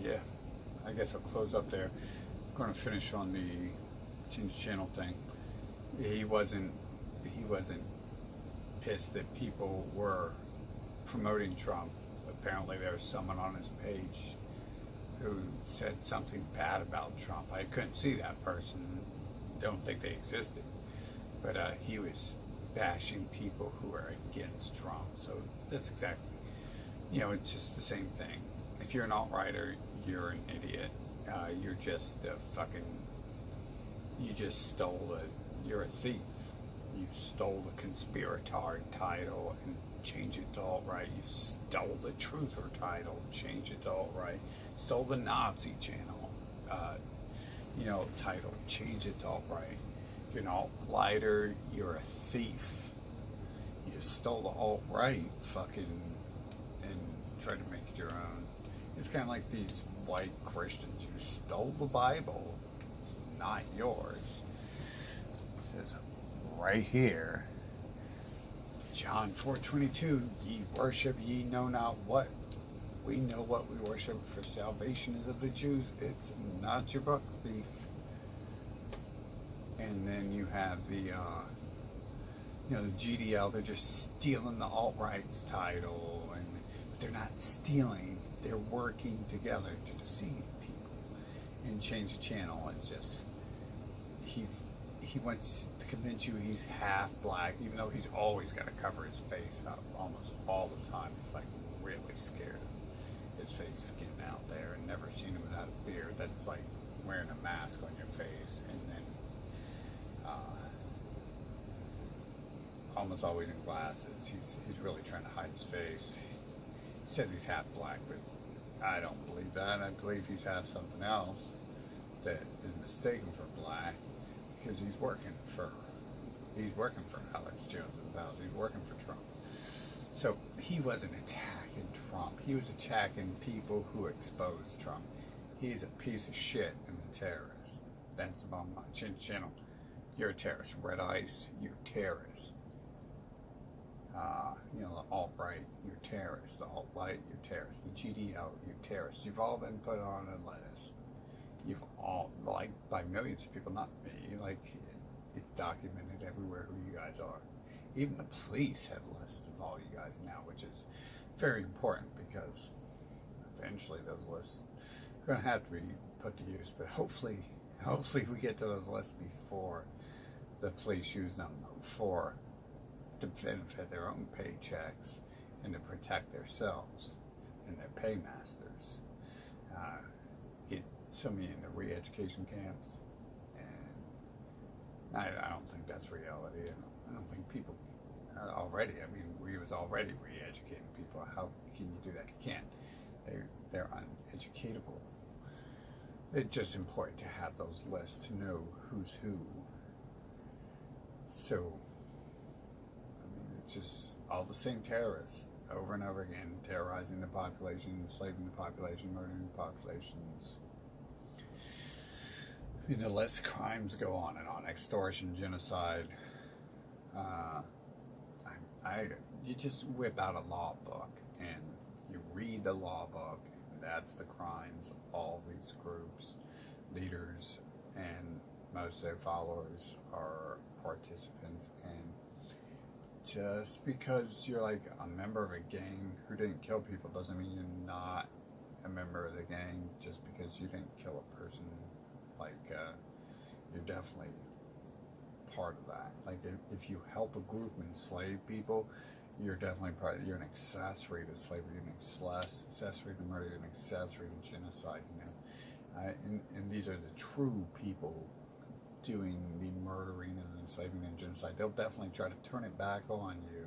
yeah, I guess I'll close up there. I'm going to finish on the change channel thing. He wasn't pissed that people were promoting Trump. Apparently, there was someone on his page who said something bad about Trump. I couldn't see that person. Don't think they existed. But he was bashing people who are against Trump. So that's exactly, it's just the same thing. If you're an alt-righter, you're an idiot. You're just a fucking, you just stole you're a thief. You stole the conspirator title and change it to alt-right. You stole the truther title, change it to alt-right. Stole the Nazi channel, title, change it to alt-right. If you're an alt-righter, you're a thief. You stole the alt-right fucking and tried to make it your own. It's kind of like these white Christians. You stole the Bible. It's not yours. It says right here, John 4:22, ye worship ye know not what. We know what we worship, for salvation is of the Jews. It's not your book, thief. And then you have the GDL, they're just stealing the alt-right's title. But they're not stealing, they're working together to deceive people. And changeDaChannel is just, he wants to convince you he's half black, even though he's always got to cover his face up almost all the time. He's like really scared of his face getting out there, and never seen him without a beard. That's like wearing a mask on your face, and then almost always in glasses. He's really trying to hide his face. He says he's half black, but I don't believe that. I believe he's half something else that is mistaken for black, because he's working for Alex Jones and Bowles. He's working for Trump. So he wasn't attacking Trump. He was attacking people who exposed Trump. He's a piece of shit and a terrorist. That's the bottom line. changeDaChannel, you're a terrorist. Redice, you're a terrorist. The alt-right, you're a terrorist. The alt-right, you're a terrorist. The GDL, you're a terrorist. You've all been put on a list. You've all, like, by millions of people, not me, like, it's documented everywhere who you guys are. Even the police have lists of all you guys now, which is very important, because eventually those lists are going to have to be put to use. But hopefully we get to those lists before the police use them to benefit their own paychecks and to protect themselves and their paymasters. Get somebody in the re-education camps, and I don't think that's reality. I don't think people are already, we was already re-educating people. How can you do that? You can't. They're uneducatable. It's just important to have those lists to know who's who. So, it's just all the same terrorists over and over again, terrorizing the population, enslaving the population, murdering the populations. The less crimes go on and on, extortion, genocide. You just whip out a law book and you read the law book, and that's the crimes of all these groups, leaders, and most of their followers are participants. And just because you're like a member of a gang who didn't kill people doesn't mean you're not a member of the gang. Just because you didn't kill a person, you're definitely part of that. Like, if you help a group enslave people, you're definitely you're an accessory to slavery, you're an accessory to murder, an accessory to genocide. And these are the true people doing the murdering and enslaving and genocide. They'll definitely try to turn it back on you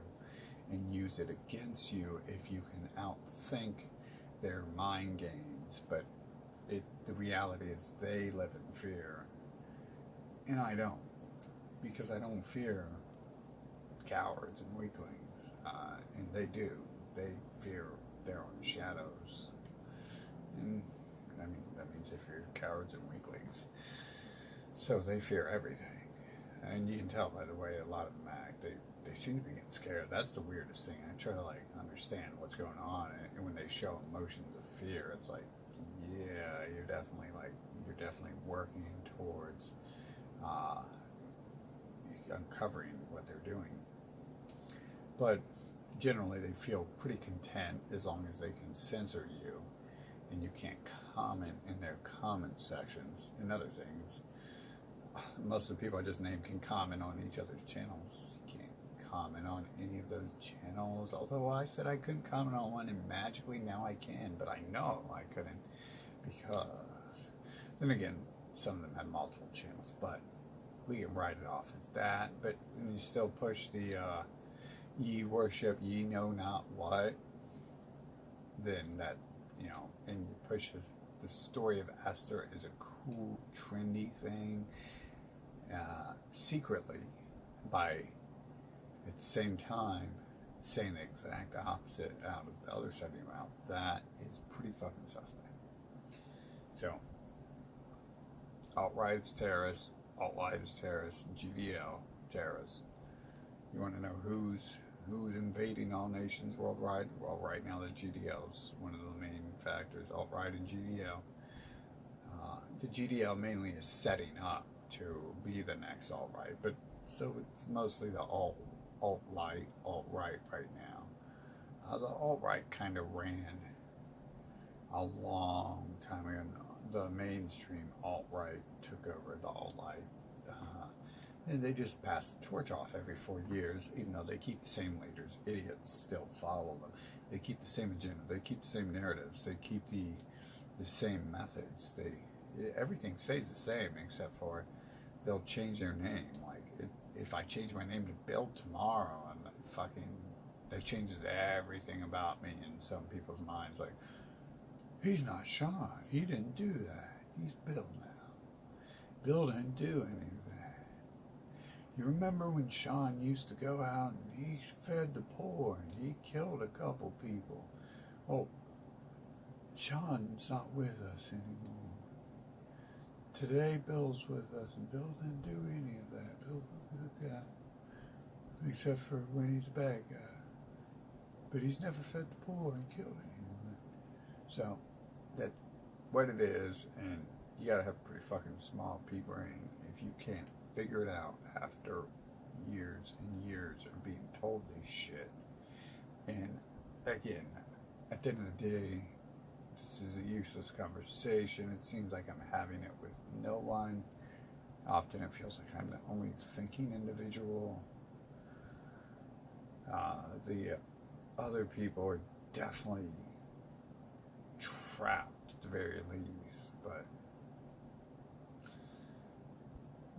and use it against you if you can outthink their mind games. But the reality is they live in fear, and I don't, because I don't fear cowards and weaklings, and they do. They fear their own shadows, and that means they fear cowards and weaklings. So they fear everything, and you can tell by the way a lot of them act. They seem to be getting scared. That's the weirdest thing. I try to understand what's going on, and when they show emotions of fear, it's like, yeah, you're definitely working towards uh, uncovering what they're doing. But generally, they feel pretty content as long as they can censor you, and you can't comment in their comment sections and other things. Most of the people I just named can comment on each other's channels. You can't comment on any of those channels. Although I said I couldn't comment on one, and magically now I can, but I know I couldn't because, then again, some of them have multiple channels, but we can write it off as that. But when you still push the ye worship ye know not what, then that, and you push the story of Esther is a cool, trendy thing, secretly, by at the same time saying the exact opposite out of the other side of your mouth, that is pretty fucking suspect. So, alt-right is terrorist, alt-right is terrorist, GDL, terrorist. You want to know who's invading all nations worldwide? Well, right now the GDL is one of the main factors, alt-right and GDL. The GDL mainly is setting up to be the next alt-right, but so it's mostly the alt-right right now. The alt-right kind of ran a long time ago. The mainstream alt-right took over the alt-right. And they just pass the torch off every 4 years, even though they keep the same leaders. Idiots still follow them. They keep the same agenda. They keep the same narratives. They keep the same methods. Everything stays the same, except for they'll change their name. Like, if I change my name to Bill tomorrow, that changes everything about me in some people's minds. Like, he's not Sean. He didn't do that. He's Bill now. Bill didn't do any of that. You remember when Sean used to go out and he fed the poor and he killed a couple people? Oh, Sean's not with us anymore. Today, Bill's with us, and Bill didn't do any of that. Bill's a good guy, except for when he's a bad guy. But he's never fed the poor and killed anyone. So, that's what it is, and you gotta have a pretty fucking small pea brain if you can't figure it out after years and years of being told this shit. And again, at the end of the day, this is a useless conversation. It seems like I'm having it with no one. Often it feels like I'm the only thinking individual. The other people are definitely trapped at the very least, but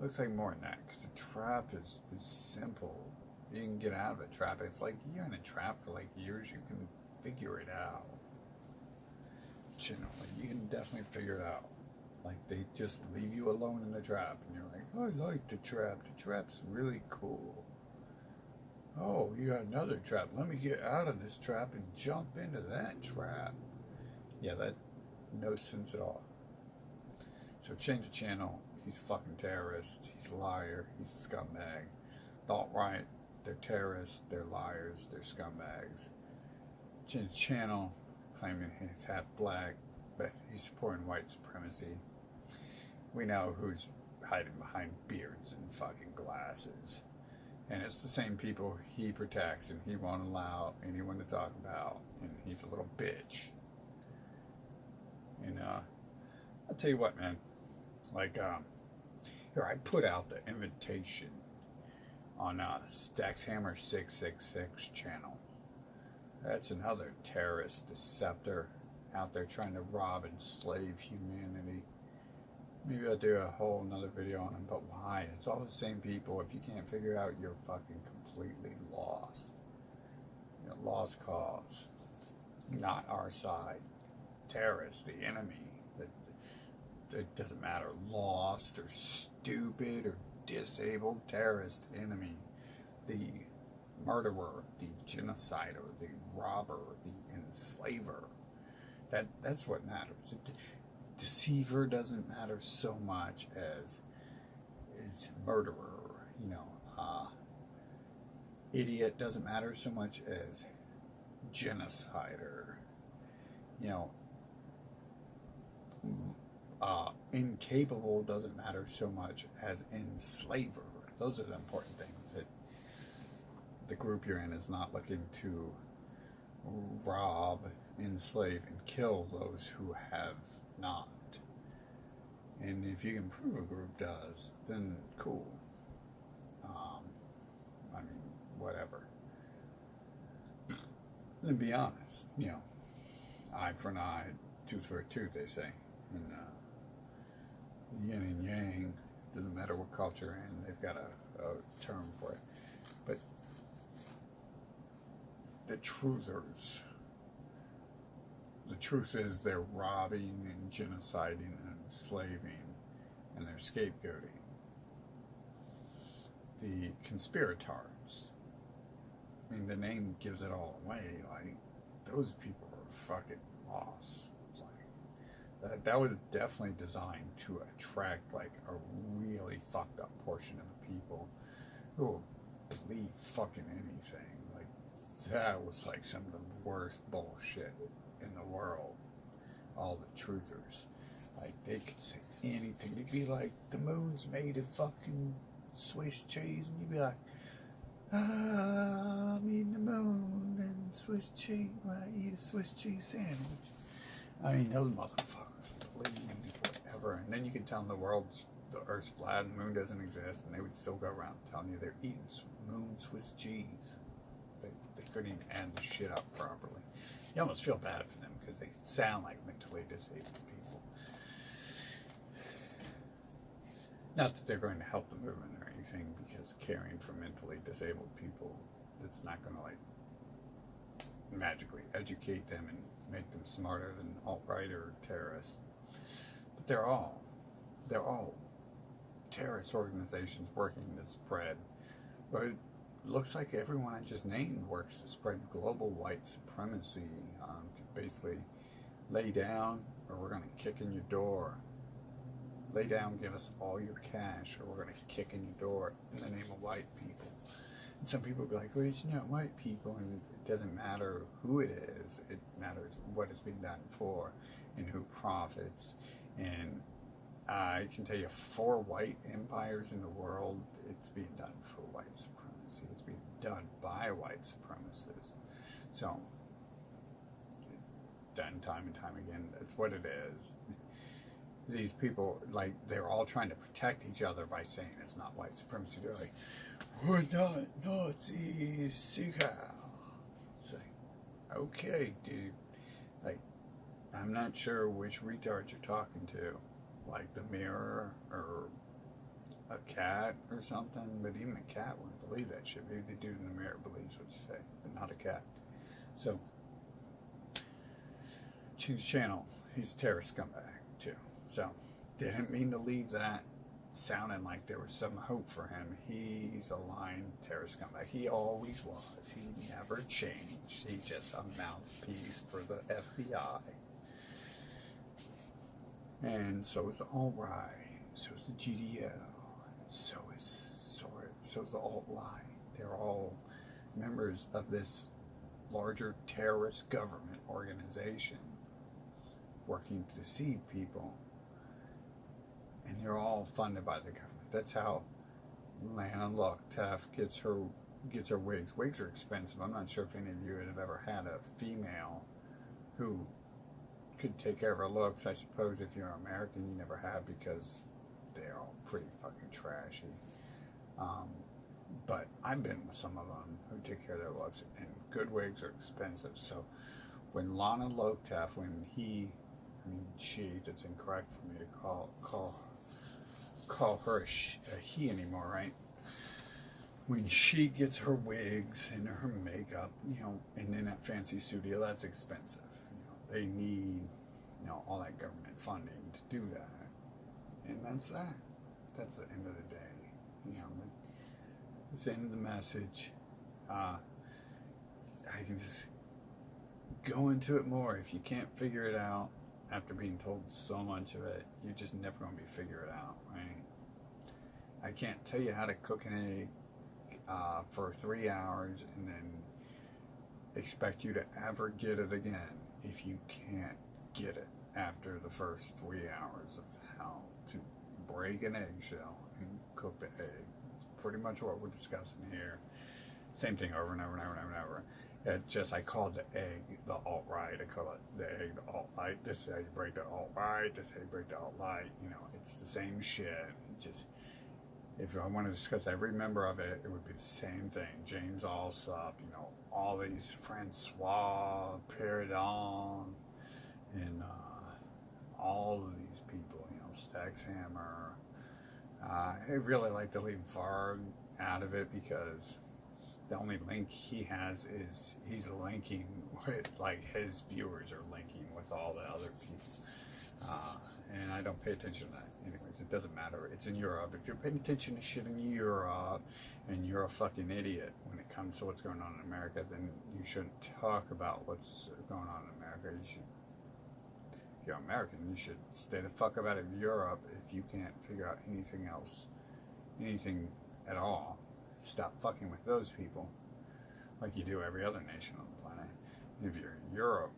looks like more than that, because the trap is simple. You can get out of a trap. If you're in a trap for years, you can figure it out. Generally, you can definitely figure it out. They just leave you alone in the trap, and you're like, oh, I like the trap. The trap's really cool. Oh, you got another trap. Let me get out of this trap and jump into that trap. Yeah, that no sense at all. So changeDaChannel, he's a fucking terrorist. He's a liar. He's a scumbag. The alt-right, they're terrorists. They're liars. They're scumbags. changeDaChannel, claiming he's half black, but he's supporting white supremacy. We know who's hiding behind beards and fucking glasses. And it's the same people he protects and he won't allow anyone to talk about. And he's a little bitch. And I'll tell you what, man. Here, I put out the invitation on Staxhammer 666 channel. That's another terrorist deceptor out there trying to rob and slave humanity. Maybe I'll do a whole another video on him, but why? It's all the same people. If you can't figure it out, you're fucking completely lost. Lost cause. Not our side. Terrorist, the enemy. It doesn't matter. Lost or stupid or disabled. Terrorist, enemy. The murderer, the genocider, the robber, the enslaver. That's what matters. Deceiver doesn't matter so much as murderer. Idiot doesn't matter so much as genocider. incapable doesn't matter so much as enslaver. Those are the important things. That the group you're in is not looking to rob, enslave, and kill those who have not. And if you can prove a group does, then cool. I mean, whatever. And be honest, eye for an eye, tooth for a tooth, they say. And yin and yang, doesn't matter what culture you're in, they've got a term for it. But the truthers, the truth is they're robbing and genociding and enslaving, and they're scapegoating. The conspirators, I mean, the name gives it all away. Like, those people are fucking lost. Like, that was definitely designed to attract, like, a really fucked up portion of the people who will believe fucking anything. Like, that was, like, some of the worst bullshit in the world. All the truthers. Like, they could say anything. They'd be like, the moon's made of fucking Swiss cheese, and you'd be like, I'm eating the moon and Swiss cheese when I eat a Swiss cheese sandwich. I mean, those motherfuckers believe whatever. And then you could tell them the Earth's flat and the moon doesn't exist, and they would still go around telling you they're eating moon Swiss cheese. They couldn't even add the shit up properly. You almost feel bad for them because they sound like mentally disabled people. Not that they're going to help the movement or anything, because caring for mentally disabled people, it's not going to like magically educate them and make them smarter than alt-right or terrorists. But they're all terrorist organizations working to spread. But it looks like everyone I just named works to spread global white supremacy, to basically lay down or we're going to kick in your door. Lay down, give us all your cash, or we're going to kick in your door in the name of white people. And some people will be like, well, it's not white people, and it doesn't matter who it is. It matters what it's being done for and who profits. And I can tell you 4 white empires in the world, it's being done for white supremacy. It's being done by white supremacists. So, done time and time again, that's what it is. These people, like, they're all trying to protect each other by saying it's not white supremacy. They're like, we're not Nazis, Sigal. It's like, okay, dude. Like, I'm not sure which retard you're talking to. Like the mirror or a cat or something. But even a cat wouldn't believe that shit. Maybe the dude in the mirror believes what you say, but not a cat. So, changeDaChannel, he's a terrorist scumbag, too. So, didn't mean to leave that sounding like there was some hope for him. He's a lying terrorist scumbag. He always was. He never changed. He's just a mouthpiece for the FBI. And so is the alt-right. So is the GDL. So is the alt-right. They're all members of this larger terrorist government organization working to deceive people. And they're all funded by the government. That's how Lana Luck-Taff gets her wigs. Wigs are expensive. I'm not sure if any of you have ever had a female who could take care of her looks. I suppose if you're American, you never have, because they're all pretty fucking trashy. But I've been with some of them who take care of their looks, and good wigs are expensive. So when Lana Luck-Taff, that's incorrect for me to call her a he anymore, right? When she gets her wigs and her makeup, and in that fancy studio, that's expensive. They need, all that government funding to do that. And that's that. That's the end of the day. It's the end of the message. I can just go into it more. If you can't figure it out after being told so much of it, you're just never going to figure it out, right? I can't tell you how to cook an egg for 3 hours and then expect you to ever get it again if you can't get it. after the first 3 hours of how to break an eggshell and cook the egg. It's pretty much what we're discussing here. Same thing over and over and over and over and over. I called the egg the alt-right. I call it the egg the alt-light. This is how you break the alt-right. This is how you break the alt-light. You know, it's the same shit. It just, if I want to discuss every member of it, it would be the same thing. James Allsop, you know, all these Francois, Peridon, and all of these people, you know, Staxhammer. I really like to leave Varg out of it because the only link he has is he's linking with, like, his viewers are linking with all the other people. And I don't pay attention to that. Anyways, it doesn't matter. It's in Europe. If you're paying attention to shit in Europe and you're a fucking idiot when it comes to what's going on in America, then you shouldn't talk about what's going on in America. You should, if you're American, you should stay the fuck out of Europe if you can't figure out anything else, anything at all. Stop fucking with those people like you do every other nation on the planet. And if you're in Europe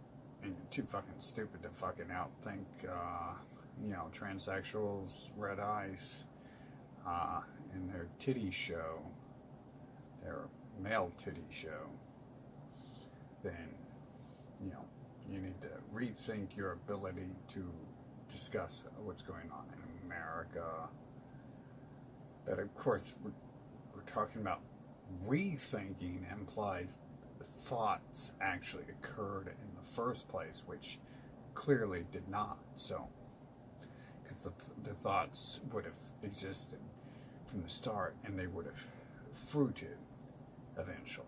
and you're too fucking stupid to fucking outthink, you know, transsexuals, redice, and their titty show, their male titty show, then, you know, you need to rethink your ability to discuss what's going on in America. But of course, we're talking about rethinking implies thoughts actually occurred in the first place, which clearly did not. So, because the thoughts would have existed from the start and they would have fruited eventually.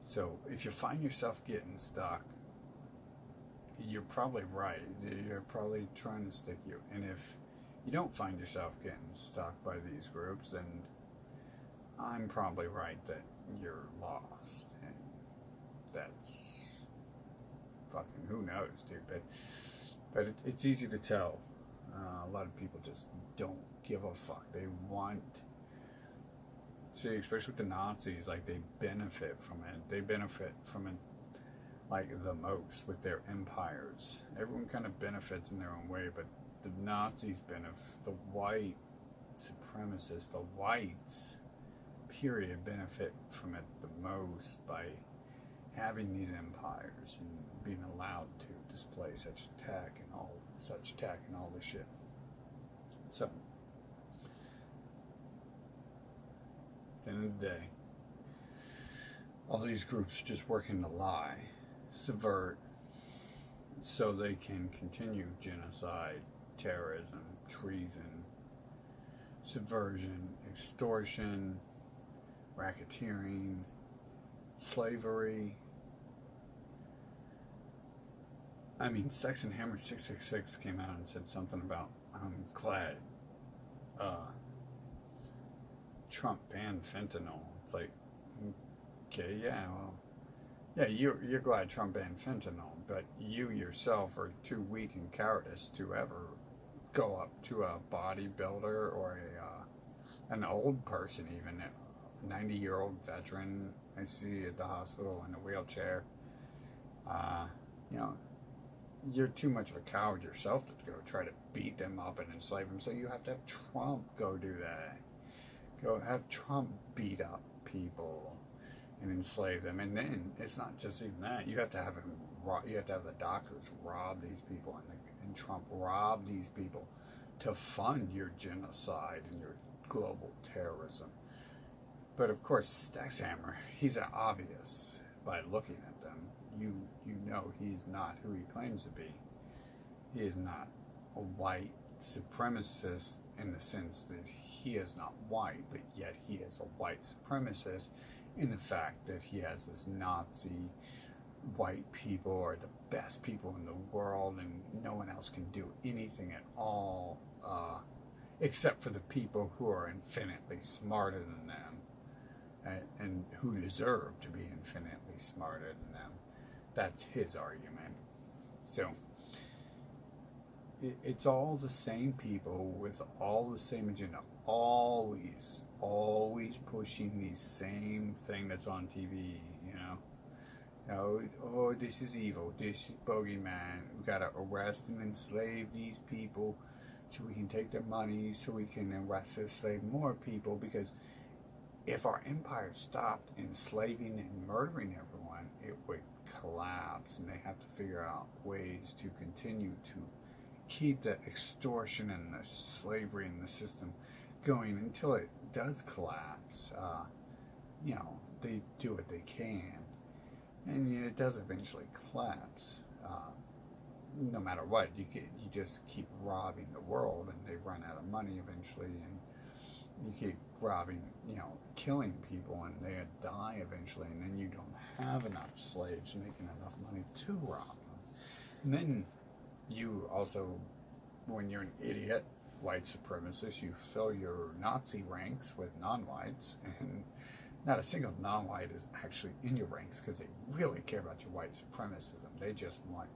So, if you find yourself getting stuck, you're probably right. You're probably trying to stick you. And if you don't find yourself getting stuck by these groups, then I'm probably right that you're lost, and that's fucking who knows, dude. But it's easy to tell. A lot of people just don't give a fuck. They want, see, especially with the Nazis, like they benefit from it. They benefit from it like the most with their empires. Everyone kind of benefits in their own way, but the Nazis benefit, the white supremacists, the whites, period, benefit from it the most by having these empires and being allowed to display such tech and all this shit. So, at the end of the day, all these groups just working to lie, subvert, so they can continue genocide, terrorism, treason, subversion, extortion, racketeering, slavery. I mean, Sex and Hammer 666 came out and said something about, I'm glad Trump banned fentanyl. It's like, okay, yeah, well, yeah, you're glad Trump banned fentanyl, but you yourself are too weak and cowardice to ever go up to a bodybuilder or an old person, even a 90-year-old veteran I see at the hospital in a wheelchair. You know, you're too much of a coward yourself to go try to beat them up and enslave them, so you have to have Trump go do that. Go have Trump beat up people and enslave them, and then it's not just even that. You have to have him. You have to have the doctors rob these people, and Trump rob these people to fund your genocide and your global terrorism. But of course, Staxhammer, he's obvious by looking at them. You know he's not who he claims to be. He is not a white supremacist in the sense that he is not white, but yet he is a white supremacist in the fact that he has this Nazi white people are the best people in the world and no one else can do anything at all except for the people who are infinitely smarter than them and who deserve to be infinitely smarter than them. That's his argument. So it's all the same people with all the same agenda, always pushing the same thing that's on TV, you know. No, oh, this is evil. This is bogeyman. We gotta arrest and enslave these people so we can take their money, so we can arrest and enslave more people. Because if our empire stopped enslaving and murdering everyone, it would collapse, and they have to figure out ways to continue to keep the extortion and the slavery in the system going until it does collapse. They do what they can, and it does eventually collapse. No matter what, you just keep robbing the world, and they run out of money eventually, and you keep robbing, killing people, and they die eventually, and then you don't have enough slaves making enough money to rob them. And then you also, when you're an idiot white supremacist, you fill your Nazi ranks with non-whites, and not a single non-white is actually in your ranks because they really care about your white supremacism. They just want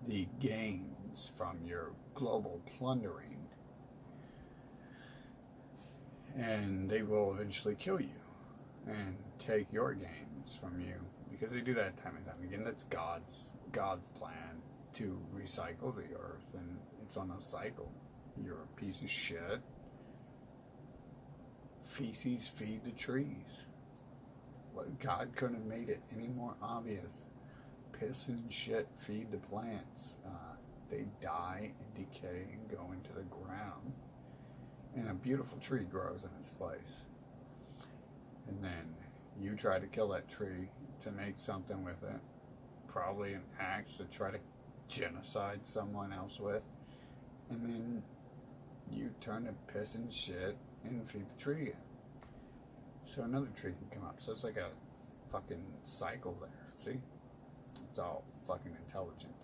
the gains from your global plundering, and they will eventually kill you and take your gains from you, because they do that time and time again. That's God's plan to recycle the earth, and it's on a cycle. You're a piece of shit. Feces feed the trees. God couldn't have made it any more obvious. Piss and shit feed the plants. They die and decay and go into the ground, and a beautiful tree grows in its place. And then you try to kill that tree to make something with it, probably an axe to try to genocide someone else with, and then you turn to piss and shit and feed the tree again, so another tree can come up. So it's like a fucking cycle there. See? It's all fucking intelligent.